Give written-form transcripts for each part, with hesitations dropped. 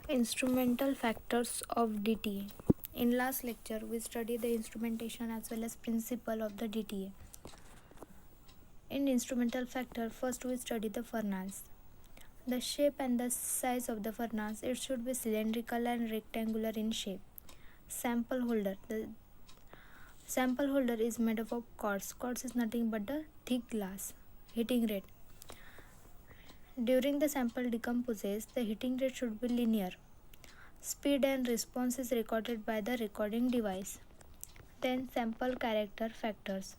Instrumental factors of DTA. In last lecture, we studied the instrumentation as well as principle of the DTA. In instrumental factor, first we study the furnace. The shape and the size of the furnace, it should be cylindrical and rectangular in shape. Sample holder. The sample holder is made up of quartz. Quartz is nothing but the thick glass. Heating rate. During the sample decomposes, the heating rate should be linear. Speed and response is recorded by the recording device. Then sample character factors.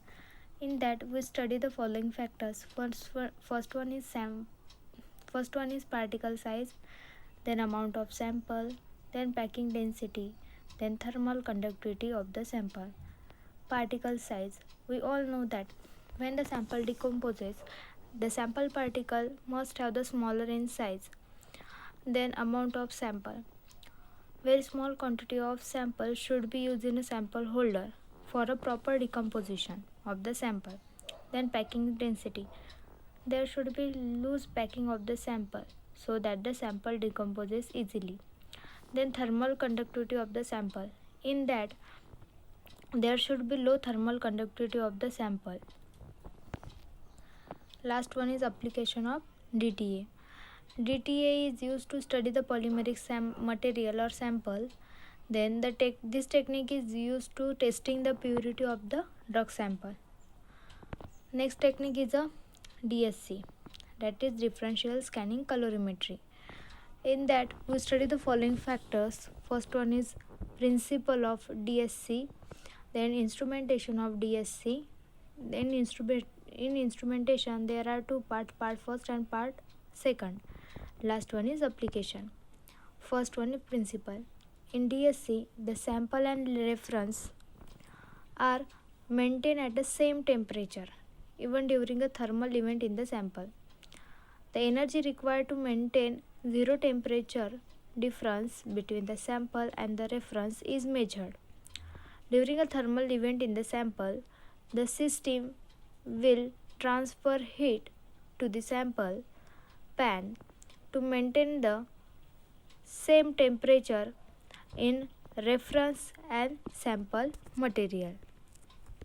In that we study the following factors. First one is particle size, then amount of sample, then packing density, then thermal conductivity of the sample. Particle size. We all know that when the sample decomposes, the sample particle must have the smaller in size. Then amount of sample. Very small quantity of sample should be used in a sample holder for a proper decomposition of the sample. Then packing density. There should be loose packing of the sample so that the sample decomposes easily. Then thermal conductivity of the sample. In that, there should be low thermal conductivity of the sample. Last one is application of DTA. DTA is used to study the polymeric material or sample. Then this technique is used to testing the purity of the drug sample. Next technique is a DSC, that is differential scanning calorimetry. In that we study the following factors. First one is principle of DSC, then instrumentation of DSC. Then in instrumentation there are two parts, part first and part second. Last one is application. First one is principle. In DSC, the sample and reference are maintained at the same temperature even during a thermal event in the sample. The energy required to maintain zero temperature difference between the sample and the reference is measured. During a thermal event in the sample, the system will transfer heat to the sample pan to maintain the same temperature in reference and sample material.